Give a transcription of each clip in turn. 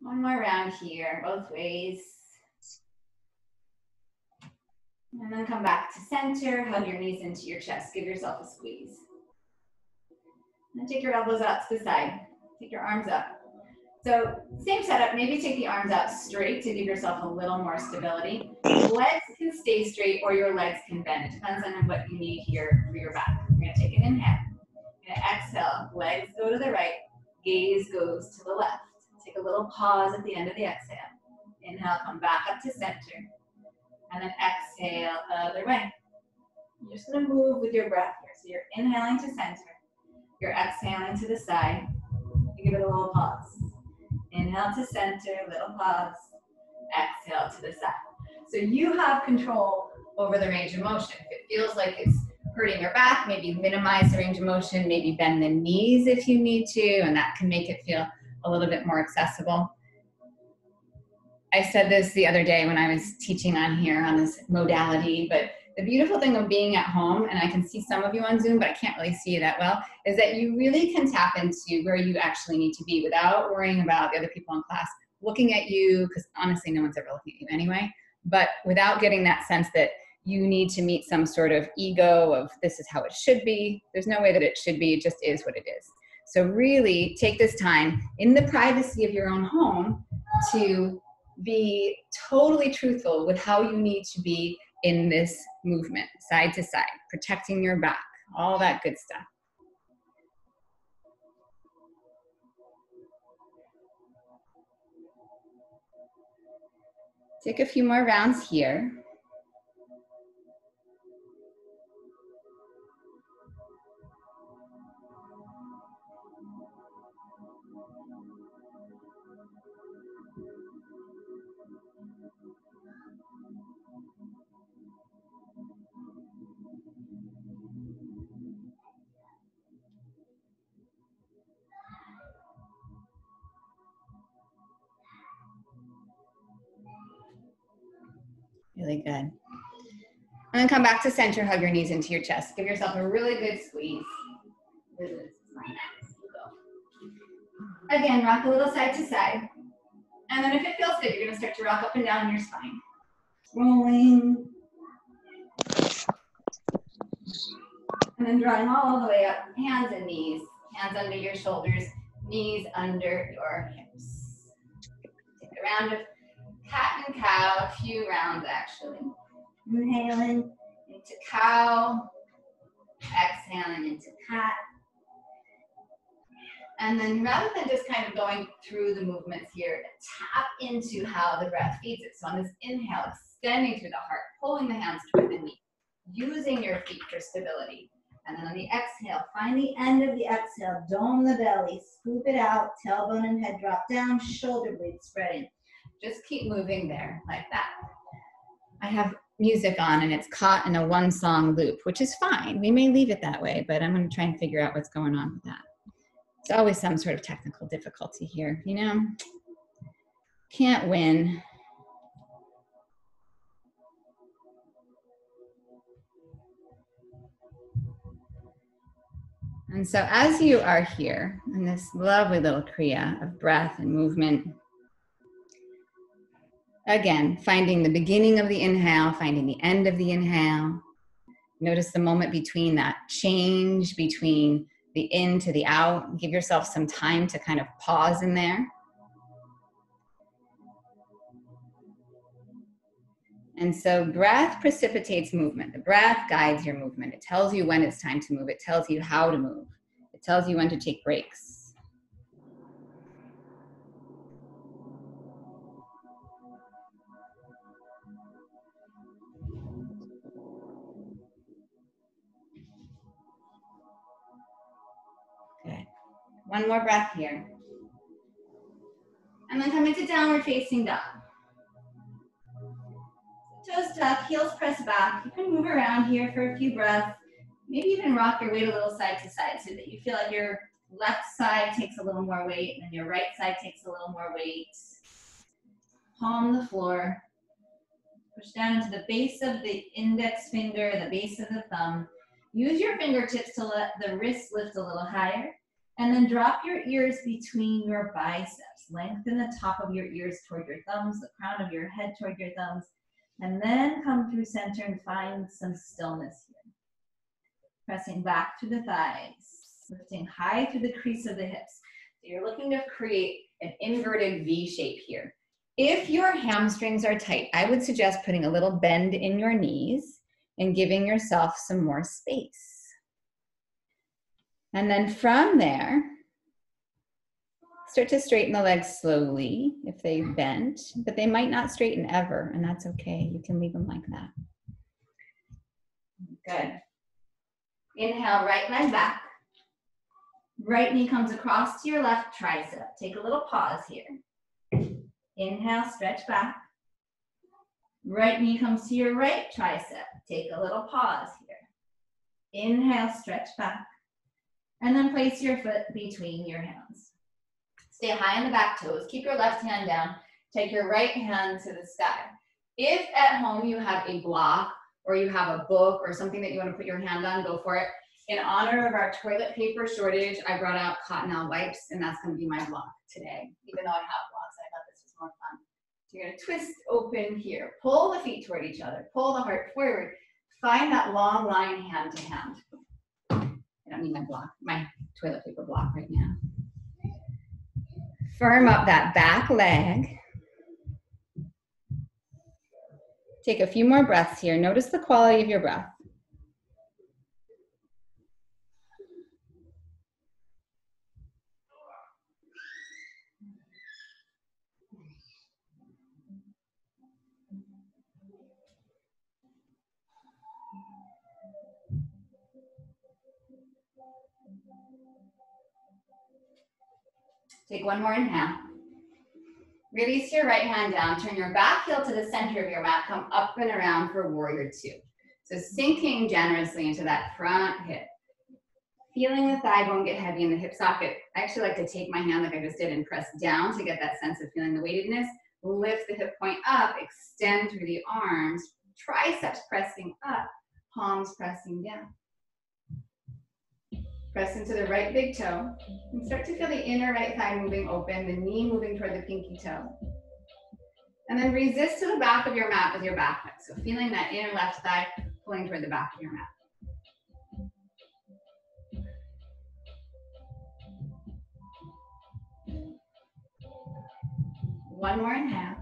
One more round here, both ways. And then come back to center, hug your knees into your chest, give yourself a squeeze. And then take your elbows out to the side, take your arms up. So same setup, maybe take the arms out straight to give yourself a little more stability. Legs can stay straight or your legs can bend. It depends on what you need here for your back. You're gonna take an inhale. You're gonna exhale, legs go to the right, gaze goes to the left. Take a little pause at the end of the exhale. Inhale, come back up to center. And then exhale other way. You're just gonna move with your breath here. So you're inhaling to center. You're exhaling to the side. You give it a little pause. Inhale to center, little pause. Exhale to the side. So you have control over the range of motion. If it feels like it's hurting your back, maybe minimize the range of motion, maybe bend the knees if you need to, and that can make it feel a little bit more accessible. I said this the other day when I was teaching on here on this modality, but the beautiful thing of being at home, and I can see some of you on Zoom, but I can't really see you that well, is that you really can tap into where you actually need to be without worrying about the other people in class looking at you, because honestly, no one's ever looking at you anyway, but without getting that sense that you need to meet some sort of ego of this is how it should be. There's no way that it should be, it just is what it is. So really take this time in the privacy of your own home to be totally truthful with how you need to be in this movement, side to side, protecting your back, all that good stuff. Take a few more rounds here. Really good. And then come back to center, hug your knees into your chest. Give yourself a really good squeeze. Again, rock a little side to side. And then if it feels good, you're gonna start to rock up and down your spine. Rolling. And then drawing all the way up, hands and knees. Hands under your shoulders, knees under your hips. Take a round of cat and cow, a few rounds actually. Inhaling into cow, exhaling into cat. And then rather than just kind of going through the movements here, tap into how the breath feeds it. So on this inhale, extending through the heart, pulling the hands toward the knee, using your feet for stability. And then on the exhale, find the end of the exhale, dome the belly, scoop it out, tailbone and head drop down, shoulder blades spreading. Just keep moving there like that. I have music on and it's caught in a one song loop, which is fine. We may leave it that way, but I'm going to try and figure out what's going on with that. There's always some sort of technical difficulty here, you know? Can't win. And so as you are here in this lovely little kriya of breath and movement, again, finding the beginning of the inhale, finding the end of the inhale. Notice the moment between that change between the in to the out. Give yourself some time to kind of pause in there. And so breath precipitates movement. The breath guides your movement. It tells you when it's time to move. It tells you how to move. It tells you when to take breaks. Good. One more breath here. And then come into downward facing dog. Toes tuck, heels press back. You can move around here for a few breaths. Maybe even rock your weight a little side to side so that you feel like your left side takes a little more weight and then your right side takes a little more weight. Palm the floor. Push down into the base of the index finger, the base of the thumb. Use your fingertips to let the wrists lift a little higher And then drop your ears between your biceps. Lengthen the top of your ears toward your thumbs, the crown of your head toward your thumbs, and then come through center and find some stillness here. Pressing back through the thighs, lifting high through the crease of the hips. So you're looking to create an inverted V shape here. If your hamstrings are tight, I would suggest putting a little bend in your knees and giving yourself some more space. And then from there, start to straighten the legs slowly if they've bent, but they might not straighten ever, and that's okay. You can leave them like that. Good. Inhale, right leg back. Right knee comes across to your left tricep. Take a little pause here. Inhale, stretch back. Right knee comes to your right tricep. Take a little pause here. Inhale, stretch back. And then place your foot between your hands. Stay high on the back toes. Keep your left hand down. Take your right hand to the sky. If at home you have a block or you have a book or something that you want to put your hand on, go for it. In honor of our toilet paper shortage, I brought out Cottonelle wipes, and that's going to be my block today. Even though I have blocks, I thought this was more fun. So you're going to twist open here. Pull the feet toward each other. Pull the heart forward. Find that long line hand to hand. I don't need my block, my toilet paper block right now. Firm up that back leg. Take a few more breaths here. Notice the quality of your breath. Take one more inhale. Release your right hand down. Turn your back heel to the center of your mat. Come up and around for warrior two. So sinking generously into that front hip. Feeling the thigh bone get heavy in the hip socket. I actually like to take my hand like I just did and press down to get that sense of feeling the weightedness. Lift the hip point up, extend through the arms, triceps pressing up, palms pressing down. Press into the right big toe and start to feel the inner right thigh moving open, the knee moving toward the pinky toe. And then resist to the back of your mat with your back leg. So feeling that inner left thigh pulling toward the back of your mat. One more inhale.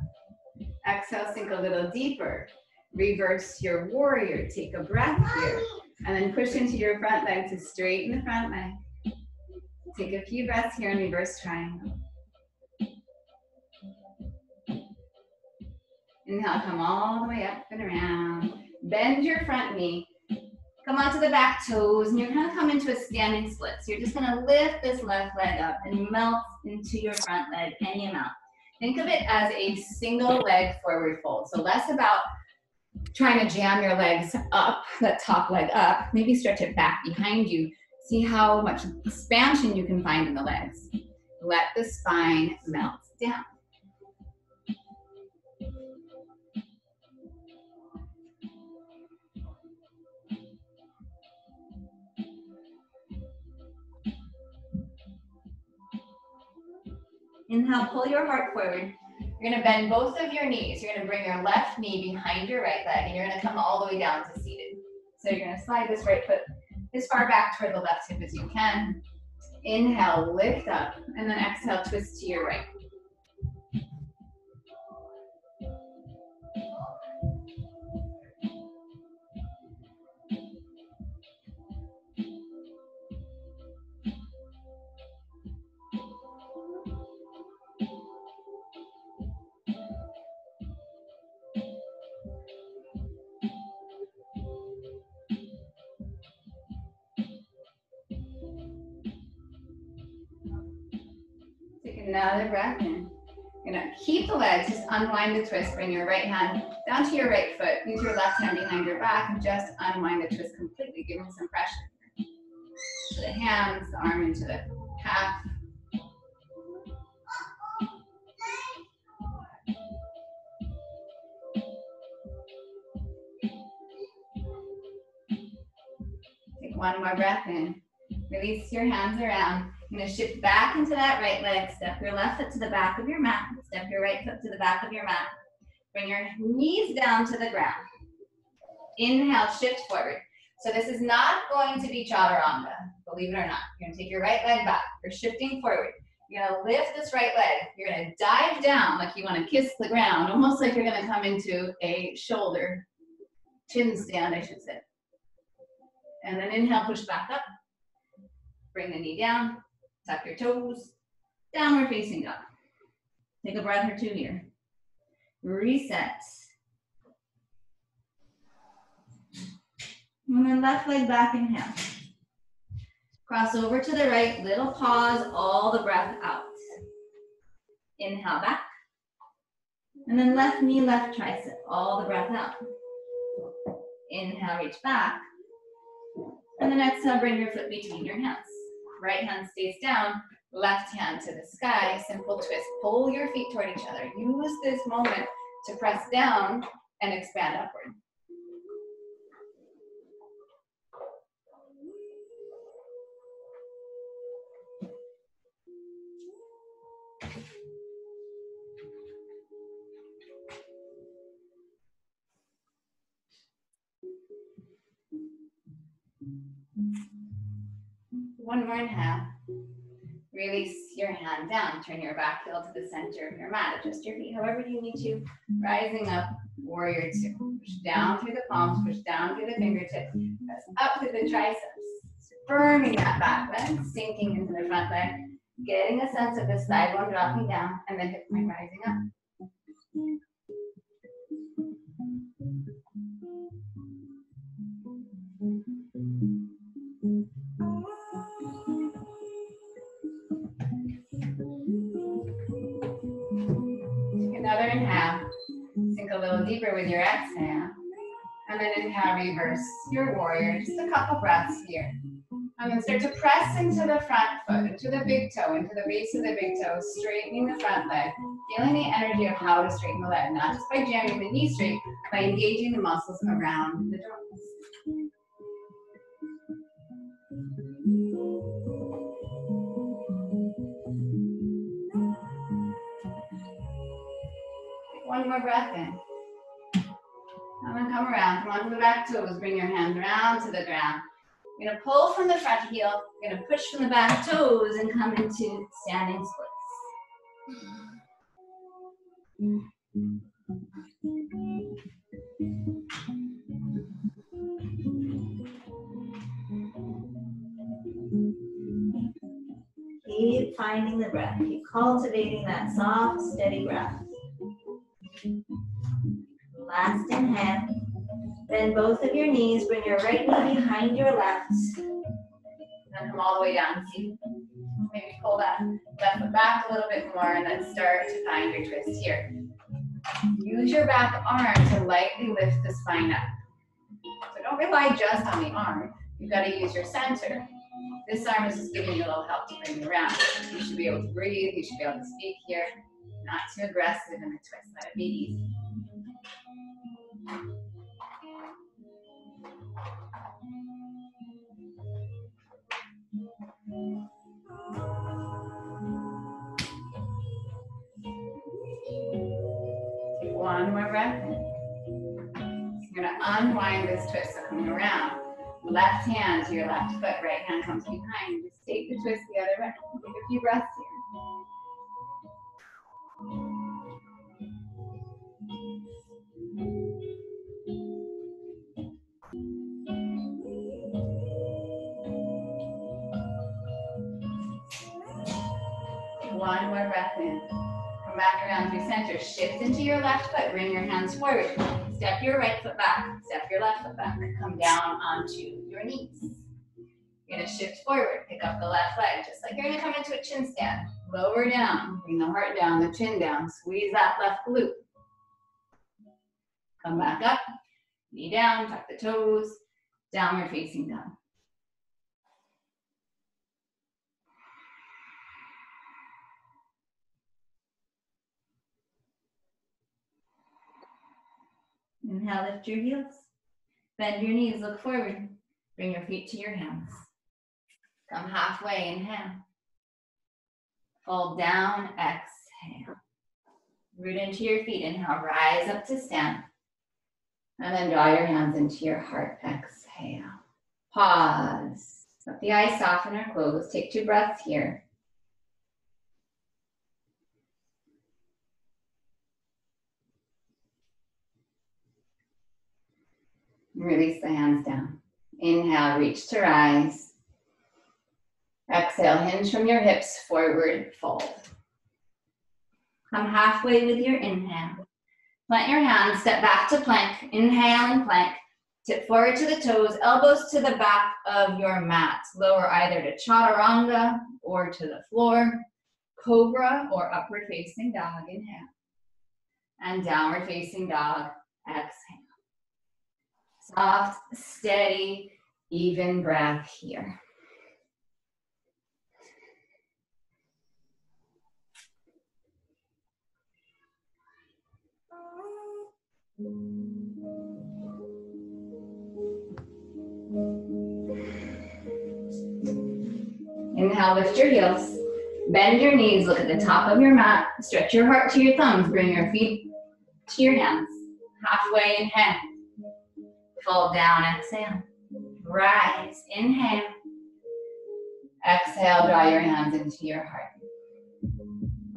Exhale, sink a little deeper. Reverse your warrior. Take a breath here. And then push into your front leg to straighten the front leg. Take a few breaths here in reverse triangle. Inhale, come all the way up and around. Bend your front knee. Come onto the back toes, and you're gonna come into a standing split. So you're just gonna lift this left leg up and melt into your front leg any amount. Think of it as a single leg forward fold. So less about trying to jam your legs up, that top leg up. Maybe stretch it back behind you. See how much expansion you can find in the legs. Let the spine melt down. Inhale, pull your heart forward. You're gonna bend both of your knees. You're gonna bring your left knee behind your right leg, and you're gonna come all the way down to seated. So you're gonna slide this right foot as far back toward the left hip as you can. Inhale, lift up, and then exhale, twist to your right. Another breath in. You're gonna keep the legs, just unwind the twist, bring your right hand down to your right foot, use your left hand behind your back, and just unwind the twist completely, give me some pressure. So the hands, the arm into the calf. Take one more breath in. Release your hands around. You're gonna shift back into that right leg. Step your left foot to the back of your mat. Step your right foot to the back of your mat. Bring your knees down to the ground. Inhale, shift forward. So this is not going to be chaturanga, believe it or not. You're gonna take your right leg back. You're shifting forward. You're gonna lift this right leg. You're gonna dive down like you wanna kiss the ground, almost like you're gonna come into a shoulder, chin stand, I should say. And then inhale, push back up. Bring the knee down, tuck your toes, downward facing dog. Take a breath or two here. Reset. And then left leg back, inhale. Cross over to the right, little pause, all the breath out. Inhale back. And then left knee, left tricep, all the breath out. Inhale, reach back. And then exhale, bring your foot between your hands. Right hand stays down, left hand to the sky, simple twist. Pull your feet toward each other. Use this moment to press down and expand upward. One more inhale. Release your hand down. Turn your back heel to the center of your mat. Adjust your feet however you need to. Rising up, warrior two. Push down through the palms, push down through the fingertips. Press up through the triceps. Firming that back leg, sinking into the front leg. Getting a sense of the thigh bone dropping down and the hip point rising up. Another inhale. Sink a little deeper with your exhale. And then inhale, reverse your warrior. Just a couple breaths here. And then start to press into the front foot, into the big toe, into the base of the big toe, straightening the front leg. Feeling the energy of how to straighten the leg, not just by jamming the knee straight, by engaging the muscles around the joints. One more breath in. And then come around, come onto the back toes, bring your hands around to the ground. You're gonna pull from the front heel, you're gonna push from the back toes and come into standing splits. Keep finding the breath, keep cultivating that soft, steady breath. Last inhale. Bend both of your knees, bring your right knee behind your left. And come all the way down. See, maybe pull that left foot back a little bit more and then start to find your twist here. Use your back arm to lightly lift the spine up. So don't rely just on the arm. You've got to use your center. This arm is just giving you a little help to bring you around. You should be able to breathe. You should be able to speak here. Not too aggressive in the twist. Let it be easy. One more breath in. You're going to unwind this twist. So coming around. Left hand to your left foot. Right hand comes behind. Just take the twist the other way. Take a few breaths here. One more breath in. Come back around through center. Shift into your left foot. Bring your hands forward. Step your right foot back. Step your left foot back. Come down onto your knees. You're going to shift forward. Pick up the left leg. Just like you're going to come into a chin stand. Lower down. Bring the heart down, the chin down. Squeeze that left glute. Come back up. Knee down. Tuck the toes. Downward facing dog. Inhale, lift your heels. Bend your knees, look forward. Bring your feet to your hands. Come halfway, inhale. Fold down, exhale. Root into your feet, inhale, rise up to stand. And then draw your hands into your heart, exhale. Pause. Let the eyes soften or close. Take 2 breaths here. Release the hands down. Inhale, reach to rise. Exhale, hinge from your hips, forward fold. Come halfway with your inhale. Plant your hands, step back to plank. Inhale and plank. Tip forward to the toes, elbows to the back of your mat. Lower either to chaturanga or to the floor. Cobra or upward facing dog, inhale. And downward facing dog, exhale. Soft, steady, even breath here. Inhale, lift your heels. Bend your knees, look at the top of your mat. Stretch your heart to your thumbs. Bring your feet to your hands. Halfway, inhale. Fold down, exhale. Rise, inhale. Exhale, draw your hands into your heart.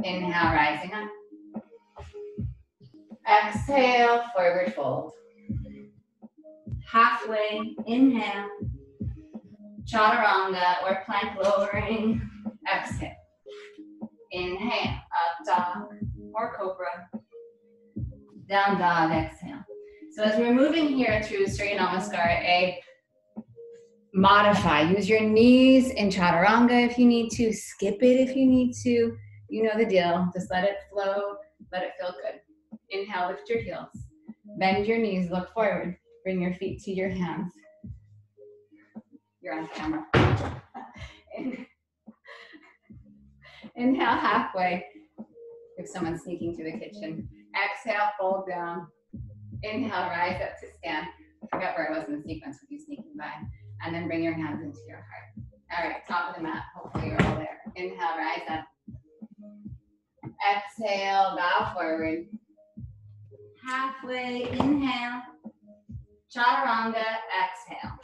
Inhale, rising up. Exhale, forward fold. Halfway, inhale. Chaturanga or plank lowering. Exhale. Inhale, up dog or cobra. Down dog, exhale. So as we're moving here through Surya Namaskar, modify. Use your knees in chaturanga if you need to. Skip it if you need to. You know the deal. Just let it flow. Let it feel good. Inhale, lift your heels. Bend your knees, look forward. Bring your feet to your hands. You're on camera. Inhale, halfway. If someone's sneaking to the kitchen. Exhale, fold down. Inhale, rise up to stand. I forgot where I was in the sequence with you sneaking by. And then bring your hands into your heart. All right, top of the mat. Hopefully you're all there. Inhale, rise up. Exhale, bow forward. Halfway, inhale. Chaturanga, exhale.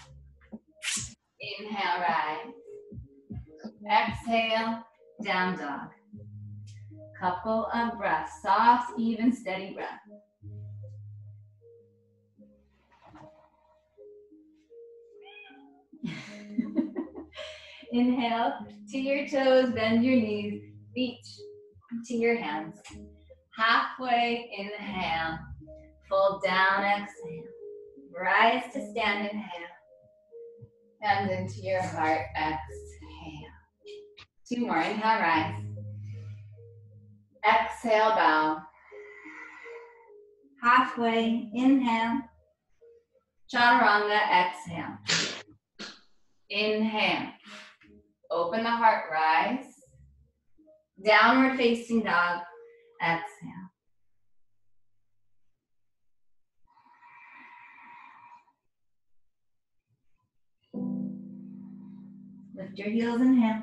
Inhale, rise. Exhale, down dog. Couple of breaths, soft, even, steady breath. Inhale to your toes, bend your knees, feet to your hands. Halfway, inhale, fold down, exhale. Rise to stand, inhale. Hands into your heart, exhale. 2 more, inhale, rise. Exhale, bow. Halfway, inhale. Chaturanga, exhale. Inhale. Open the heart, rise. Downward facing dog, exhale. Lift your heels, inhale.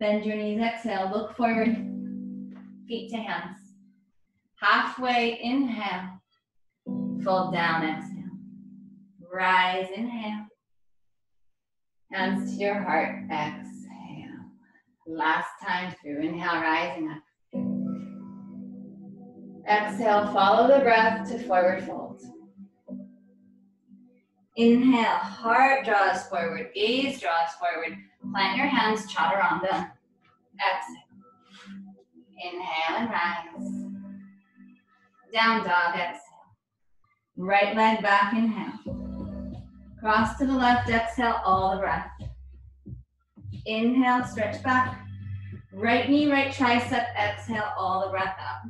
Bend your knees, exhale. Look forward, feet to hands. Halfway, inhale. Fold down, exhale. Rise, inhale. Hands to your heart, exhale. Last time through, inhale, rising up. Exhale, follow the breath to forward fold. Inhale, heart draws forward, gaze draws forward. Plant your hands, chaturanga. Exhale. Inhale and rise. Down dog, exhale. Right leg back, inhale. Cross to the left, exhale, all the breath. Inhale, stretch back. Right knee, right tricep, exhale, all the breath up.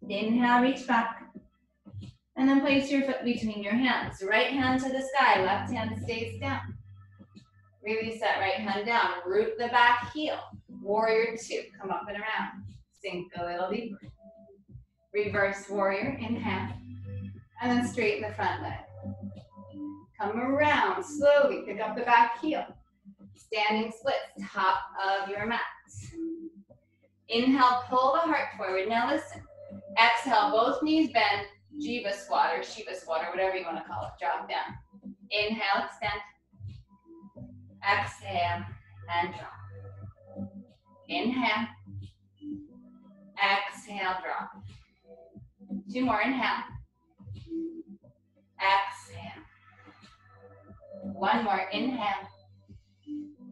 Inhale, reach back. And then place your foot between your hands. Right hand to the sky, left hand stays down. Release that right hand down. Root the back heel. Warrior 2, come up and around. Sink a little deeper. Reverse warrior, inhale. And then straighten the front leg. Come around, slowly pick up the back heel. Standing splits, top of your mat. Inhale, pull the heart forward. Now listen. Exhale, both knees bend. Jiva squat or Shiva squat or whatever you want to call it. Drop down. Inhale, extend. Exhale, and drop. Inhale. Exhale, drop. 2 more, inhale. Exhale. 1 more, inhale.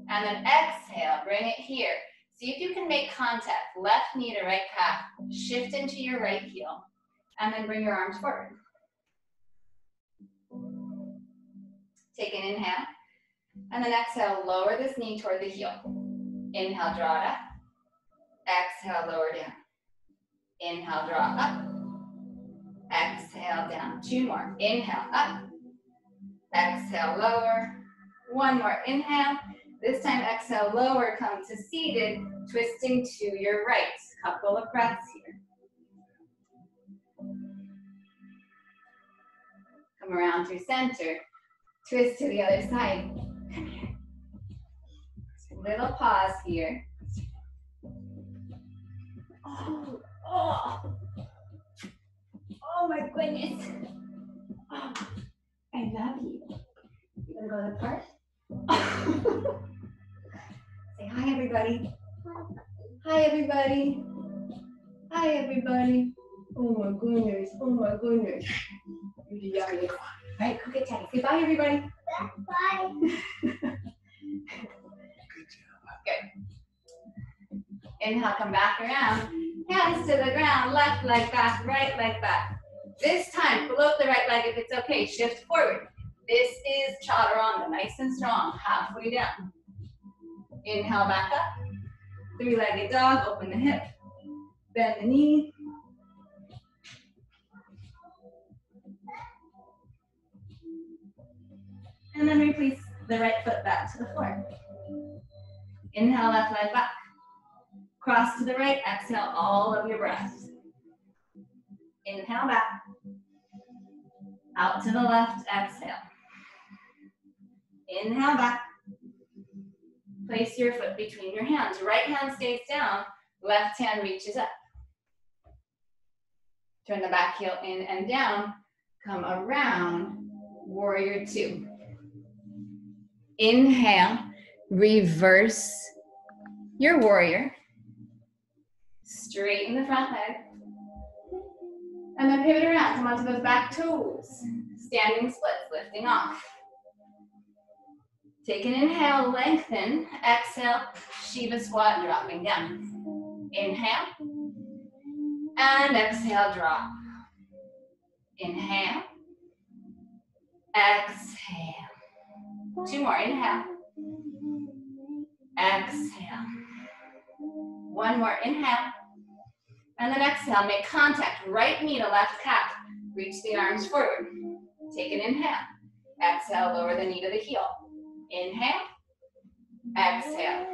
And then exhale, bring it here. See if you can make contact, left knee to right calf. Shift into your right heel. And then bring your arms forward. Take an inhale. And then exhale, lower this knee toward the heel. Inhale, draw it up. Exhale, lower down. Inhale, draw up. Exhale, down. 2 more. Inhale, up. Exhale, lower. 1 more. Inhale. This time, exhale, lower. Come to seated, twisting to your right. Couple of breaths here. Come around through center. Twist to the other side. Come here. Little pause here. Oh my goodness. Oh, I love you. You gonna go to the park? Say hi, everybody. Hi, everybody. Hi, everybody. Oh my goodness. Oh my goodness. You're the youngest. All right, go get Teddy. Say bye, everybody. Bye. Good. Inhale, come back around. Hands to the ground, left leg back, right leg back. This time, float the right leg if it's okay. Shift forward. This is chaturanga, nice and strong, halfway down. Inhale, back up. 3-legged dog, open the hip, bend the knee. And then release the right foot back to the floor. Inhale, left leg back. Cross to the right, exhale all of your breaths. Inhale back. Out to the left, exhale. Inhale back. Place your foot between your hands. Right hand stays down, left hand reaches up. Turn the back heel in and down. Come around, warrior 2. Inhale, reverse your warrior. Straighten the front leg. And then pivot around, come onto those back toes. Standing splits, lifting off. Take an inhale, lengthen. Exhale, Shiva squat, dropping down. Inhale. And exhale, drop. Inhale. Exhale. 2 more, inhale. Exhale. 1 more, inhale. And then exhale, make contact, right knee to left calf. Reach the arms forward. Take an inhale. Exhale, lower the knee to the heel. Inhale. Exhale.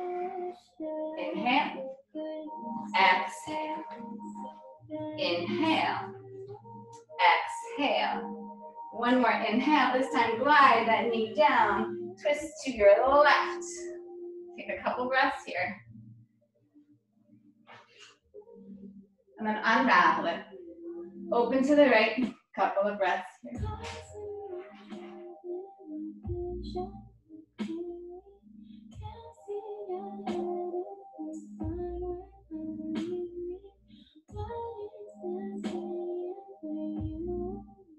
Inhale. Exhale. Inhale. Exhale. 1 more inhale. This time glide that knee down. Twist to your left. Take a couple breaths here. And then unravel it. Open to the right. Couple of breaths here.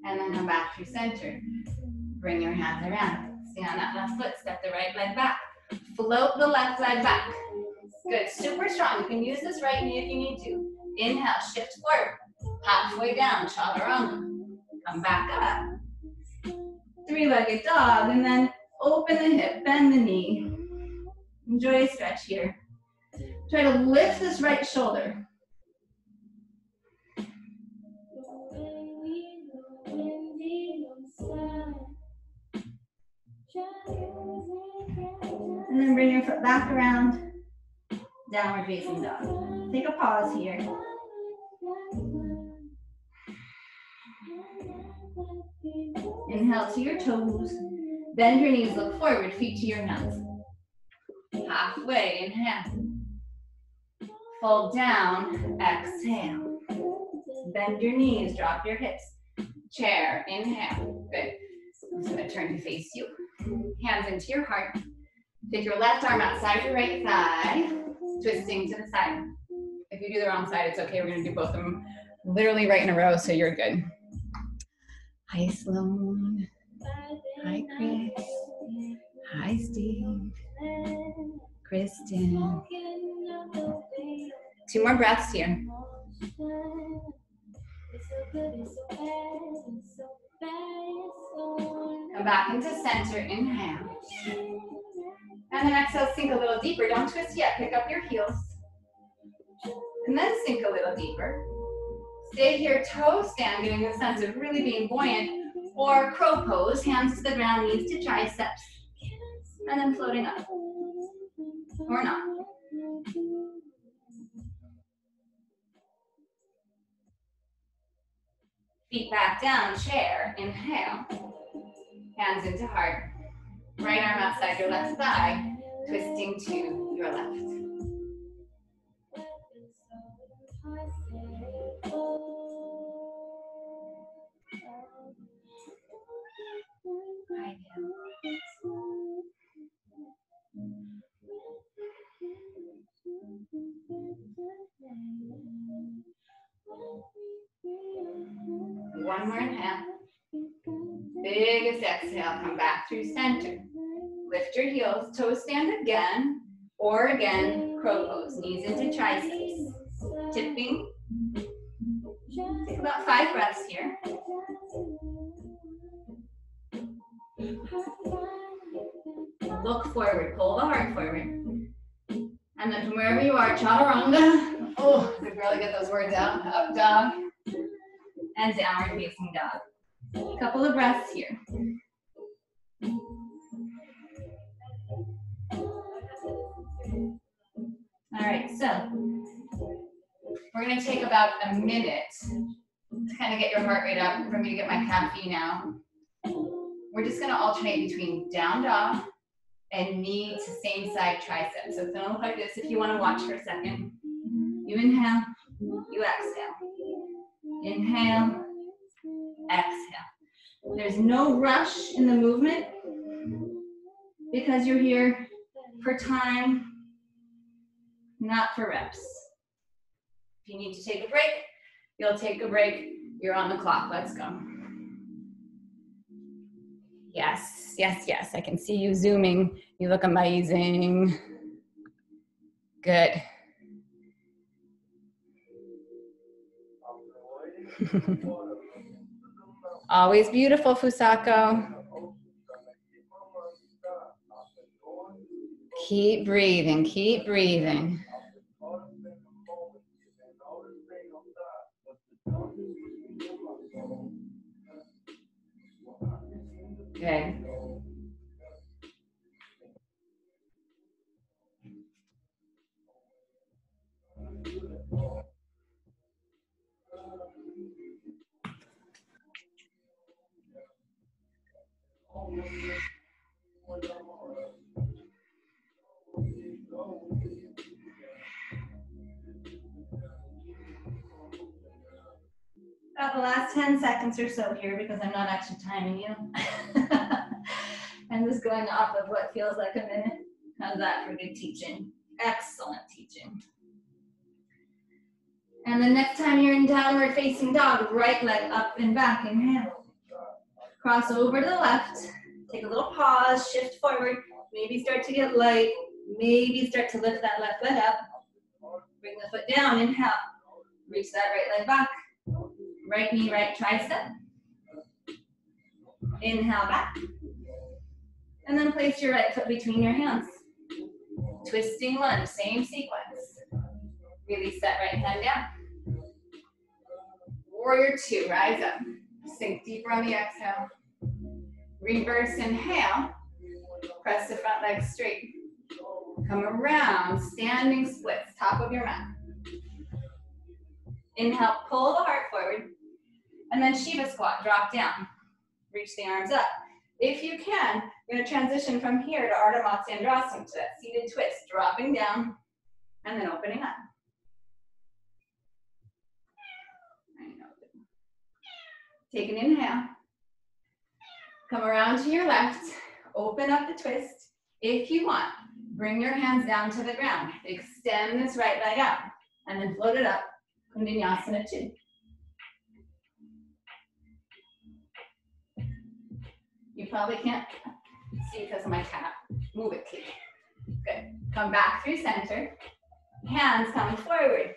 And then come back to center. Bring your hands around. Stay on that left foot. Step the right leg back. Float the left leg back. Good. Super strong. You can use this right knee if you need to. Inhale. Shift forward. Halfway down. Chaturanga. Come back up. 3-legged dog. And then open the hip. Bend the knee. Enjoy a stretch here. Try to lift this right shoulder. And then bring your foot back around, downward facing dog. Take a pause here. Inhale to your toes. Bend your knees, look forward, feet to your hands. halfway, inhale. Fold down, exhale. Bend your knees, drop your hips. Chair, inhale, good. I'm just gonna turn to face you. Hands into your heart. Take your left arm outside your right thigh, twisting to the side. If you do the wrong side, it's okay. We're gonna do both of them literally right in a row, so you're good. Hi, Sloan. Hi, Chris. Hi, Steve. Kristen. 2 more breaths here. Come back into center, inhale. And then exhale, sink a little deeper. Don't twist yet, pick up your heels. And then sink a little deeper. Stay here, toe stand, getting a sense of really being buoyant. Or crow pose, hands to the ground, knees to triceps. And then floating up. Or not. Feet back down, chair, inhale. Hands into heart. Right arm outside your left thigh, twisting to your left. One more inhale. Biggest exhale, come back through center. Lift your heels, toe stand again, or again, crow pose. Knees into triceps. Tipping. Take about 5 breaths here. Look forward, pull the heart forward. And then from wherever you are, chaturanga. Oh, I could barely get those words out. Up dog. And downward facing dog. A couple of breaths here. All right, so we're gonna take about a minute to kind of get your heart rate up for me to get my caffeine out. We're just gonna alternate between down dog and knee to same side tricep. So it's gonna look like this if you wanna watch for a second. You inhale, you exhale. Inhale, exhale. There's no rush in the movement because you're here for time, not for reps. If you need to take a break, you'll take a break. You're on the clock. Let's go. Yes, yes, yes. I can see you zooming. You look amazing. Good. Always beautiful, Fusako. Keep breathing, keep breathing. Good. About the last 10 seconds or so here because I'm not actually timing you. I'm just going off of what feels like a minute. How's that for good teaching? Excellent teaching. And the next time you're in downward facing dog, right leg up and back, inhale. Cross over to the left, take a little pause, shift forward, maybe start to get light, maybe start to lift that left leg up. Bring the foot down, inhale. Reach that right leg back. Right knee, right tricep. Inhale back. And then place your right foot between your hands. Twisting lunge, same sequence. Release that right hand down. Warrior 2, rise up. Sink deeper on the exhale. Reverse inhale. Press the front leg straight. Come around, standing splits, top of your mat. Inhale, pull the heart forward. And then Shiva squat, drop down. Reach the arms up. If you can, you're gonna transition from here to Ardha Matsyendrasana, to that seated twist, dropping down and then opening up. Take an inhale. Come around to your left, open up the twist. If you want, bring your hands down to the ground. Extend this right leg out and then float it up, Kundinasana 2. You probably can't see because of my cat. Move it, Kate. Good. Come back through center. Hands coming forward.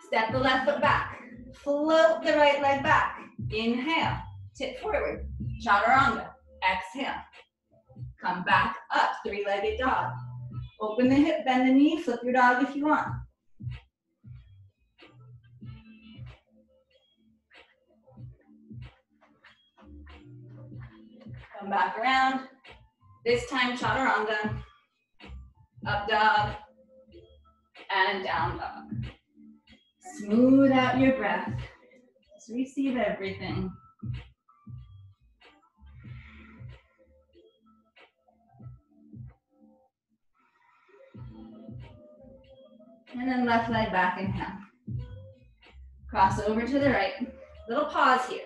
Step the left foot back. Float the right leg back. Inhale. Tip forward. Chaturanga. Exhale. Come back up. Three-legged dog. Open the hip, bend the knee. Flip your dog if you want. Come back around. This time, chaturanga, up dog, and down dog. Smooth out your breath. Just receive everything. And then left leg back, inhale. Cross over to the right. Little pause here.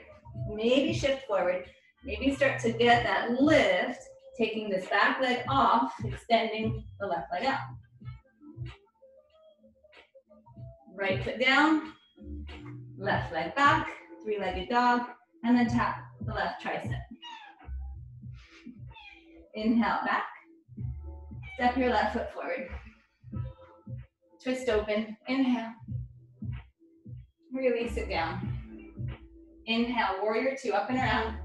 Maybe shift forward. Maybe start to get that lift, taking this back leg off, extending the left leg out. Right foot down, left leg back, three-legged dog, and then tap the left tricep. Inhale back, step your left foot forward. Twist open, inhale. Release it down. Inhale, warrior 2, up and around.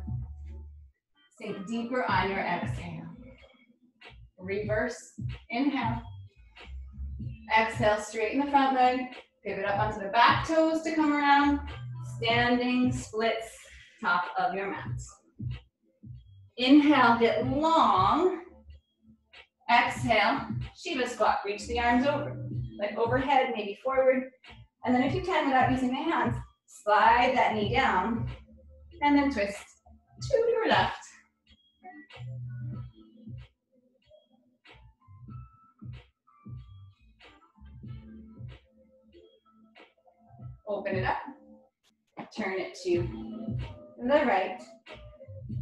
Sink deeper on your exhale. Reverse, inhale. Exhale, straighten the front leg. Pivot up onto the back toes to come around. Standing splits, top of your mat. Inhale, get long. Exhale, Shiva squat. Reach the arms over. Like overhead, maybe forward. And then if you can, without using the hands, slide that knee down. And then twist to your left. Open it up. Turn it to the right.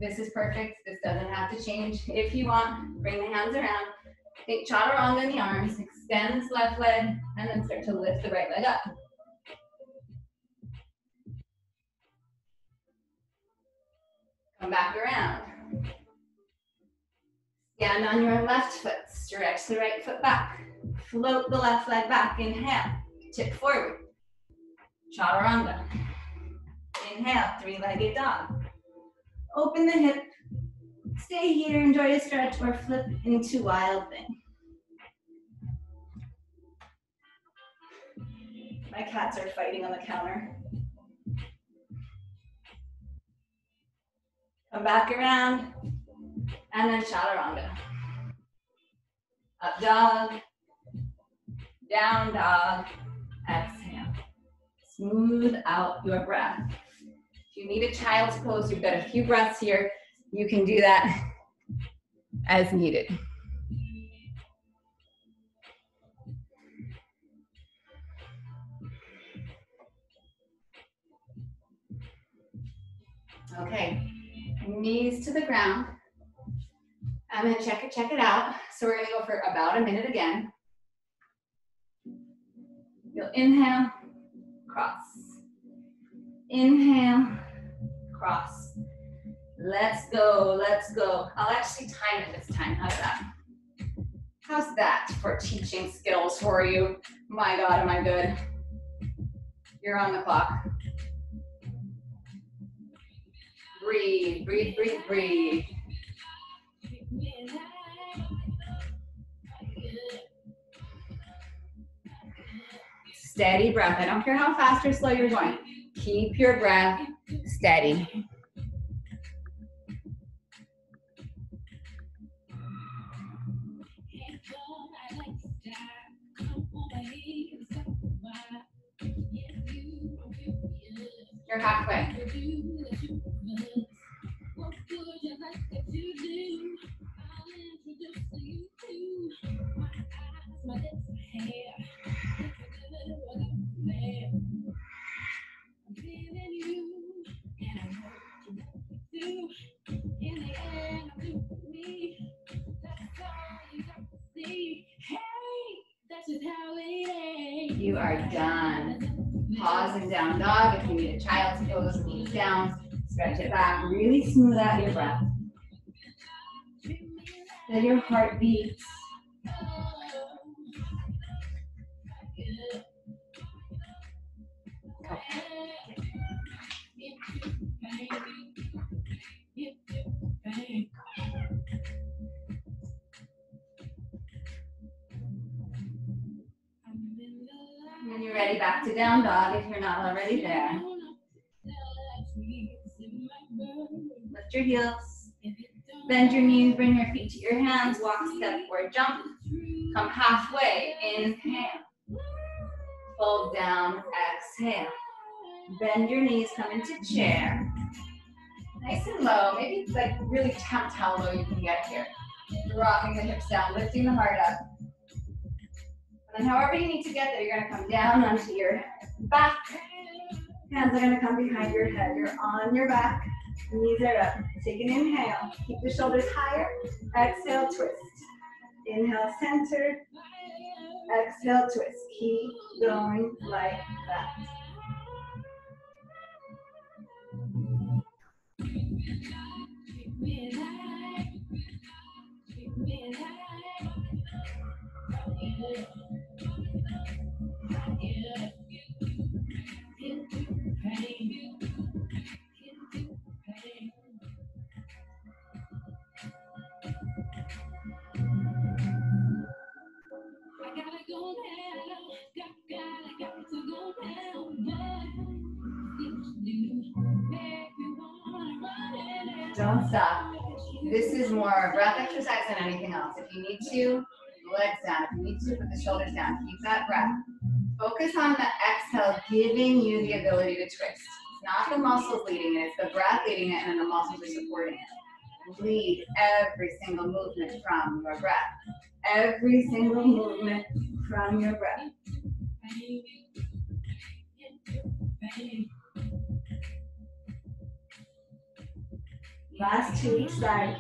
This is perfect. This doesn't have to change. If you want, bring the hands around. Think chaturanga in the arms. Extend this left leg, and then start to lift the right leg up. Come back around. Stand on your left foot. Stretch the right foot back. Float the left leg back. Inhale. Tip forward. Chaturanga. Inhale, three-legged dog. Open the hip. Stay here, enjoy a stretch, or flip into wild thing. My cats are fighting on the counter. Come back around, and then chaturanga. Up dog, down dog, exhale. Smooth out your breath. If you need a child's pose, you've got a few breaths here. You can do that as needed. Okay, knees to the ground. I'm gonna check it out. So we're gonna go for about a minute again. You'll inhale, cross. Inhale, cross. Let's go, let's go. I'll actually time it this time. How's that? How's that for teaching skills for you? My God, am I good? You're on the clock. Breathe, breathe, breathe, breathe. Steady breath. I don't care how fast or slow you're going. Keep your breath steady. You're halfway. pause in down dog. If you need a child's pose, knees down, stretch it back, really smooth out your breath. Let your heart beat. When you're ready, back to down dog if you're not already there. Lift your heels. Bend your knees, bring your feet to your hands, walk, step, or jump. Come halfway, inhale. Fold down, exhale. Bend your knees, come into chair. Nice and low, maybe it's like really tempt how low you can get here. You're rocking the hips down, lifting the heart up. And then however you need to get there, you're gonna come down onto your back. Hands are gonna come behind your head. You're on your back, knees are up. Take an inhale, keep the shoulders higher. Exhale, twist. Inhale, center. Exhale, twist. Keep going like that. Don't stop. This is more breath exercise than anything else. If you need to, legs down. If you need to, put the shoulders down. Keep that breath. Focus on the exhale, giving you the ability to twist. It's not the muscles leading it, it's the breath leading it, and then the muscles are supporting it. Lead every single movement from your breath. Every single movement from your breath. Last two each side.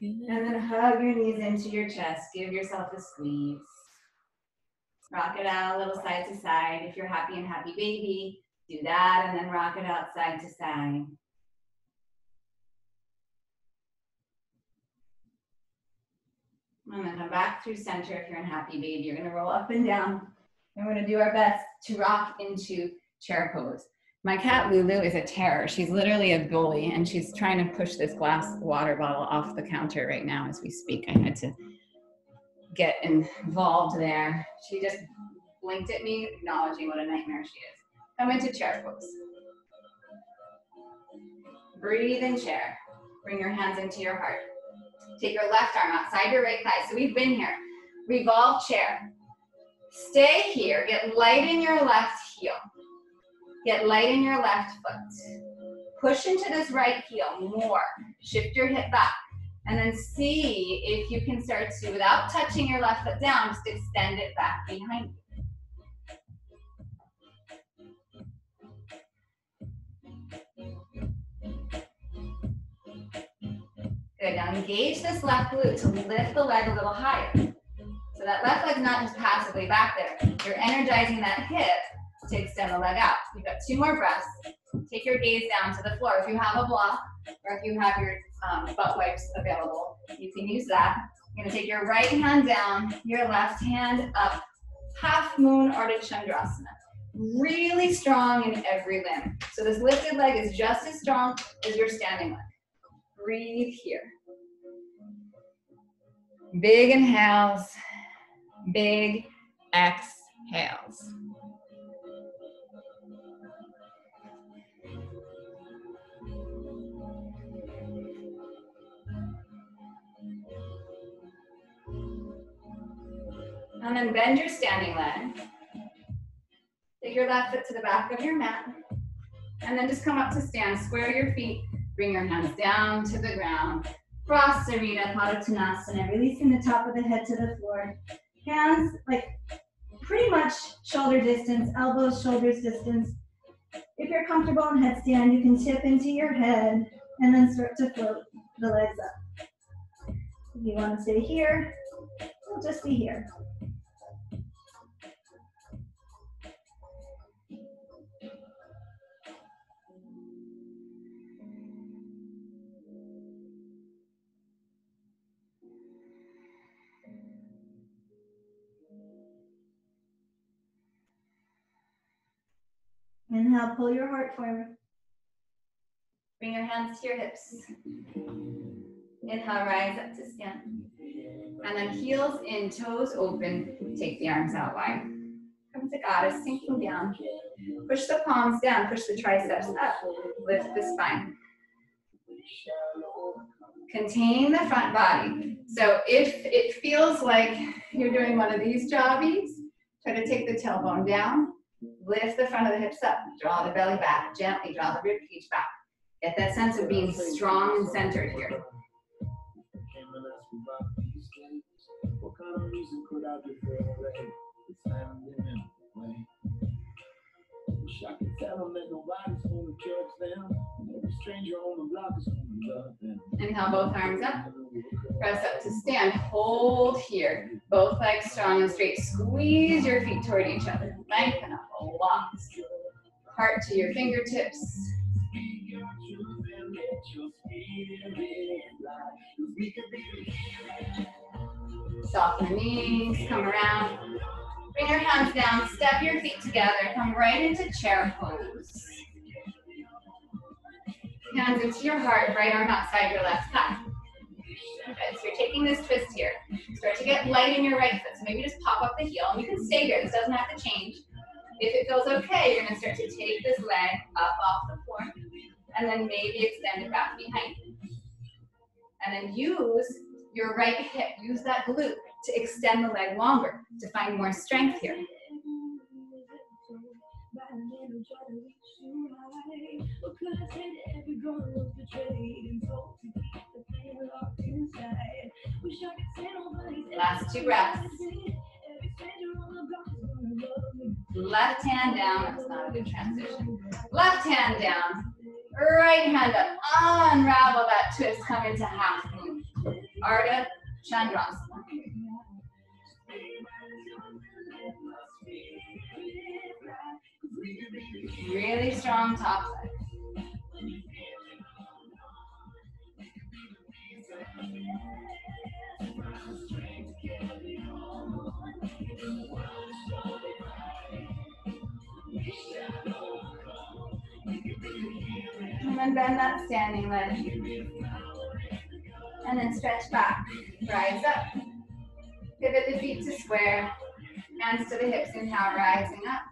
And then hug your knees into your chest. Give yourself a squeeze. Rock it out a little side to side. If you're happy and happy baby, do that and then rock it out side to side. And then come back through center if you're in happy baby. You're gonna roll up and down. And we're gonna do our best to rock into chair pose. My cat Lulu is a terror. She's literally a bully and she's trying to push this glass water bottle off the counter right now as we speak. I had to get involved there. She just blinked at me, acknowledging what a nightmare she is. Come into chair pose. Breathe in chair. Bring your hands into your heart. Take your left arm outside your right thigh. So we've been here. Revolve chair. Stay here. Get light in your left heel. Get light in your left foot. Push into this right heel more. Shift your hip back. And then see if you can start to, without touching your left foot down, just extend it back behind you. Good, now engage this left glute to lift the leg a little higher. So that left leg's not just passively back there. You're energizing that hip to extend the leg out. You've got two more breaths. Take your gaze down to the floor. If you have a block, or if you have your butt wipes available, you can use that. You're gonna take your right hand down, your left hand up, half moon Ardha Chandrasana. Really strong in every limb. So this lifted leg is just as strong as your standing leg. Breathe here. Big inhales, big exhales. And then bend your standing leg. Take your left foot to the back of your mat. And then just come up to stand. Square your feet. Bring your hands down to the ground. Prasarita Padottanasana. Releasing the top of the head to the floor. Hands like pretty much shoulder distance, elbows, shoulders distance. If you're comfortable in headstand, you can tip into your head and then start to float the legs up. If you want to stay here, we'll just be here. Inhale, pull your heart forward. Bring your hands to your hips. Inhale, rise up to stand. And then heels in, toes open. Take the arms out wide. Come to goddess, sinking down. Push the palms down, push the triceps up. Lift the spine. Contain the front body. So if it feels like you're doing one of these jobbies, try to take the tailbone down. Lift the front of the hips up. Draw the belly back. Gently draw the rib cage back. Get that sense of being strong and centered here. What kind of music could I do for it's time anyway. Wish I could tell them that nobody's gonna judge them. Every stranger on the block is gonna love them. Inhale, both arms up. Press up to stand. Hold here. Both legs strong and straight. Squeeze your feet toward each other. Lengthen up a lot. Heart to your fingertips. Soften the knees, come around. Bring your hands down, step your feet together, come right into chair pose. Hands into your heart, right arm outside your left thigh. Good, so you're taking this twist here. Start to get light in your right foot, so maybe just pop up the heel, and you can stay here, this doesn't have to change. If it feels okay, you're gonna start to take this leg up off the floor, and then maybe extend it back behind you. And then use your right hip, use that glute to extend the leg longer, to find more strength here. Last 2 breaths. Left hand down, that's not a good transition. Left hand down, right hand up, unravel that twist, come into half moon. Ardha Chandrasana. Really strong top side. And then bend that standing leg. And then stretch back. Rise up. Pivot the feet to square. Hands to the hips. Inhale, rising up.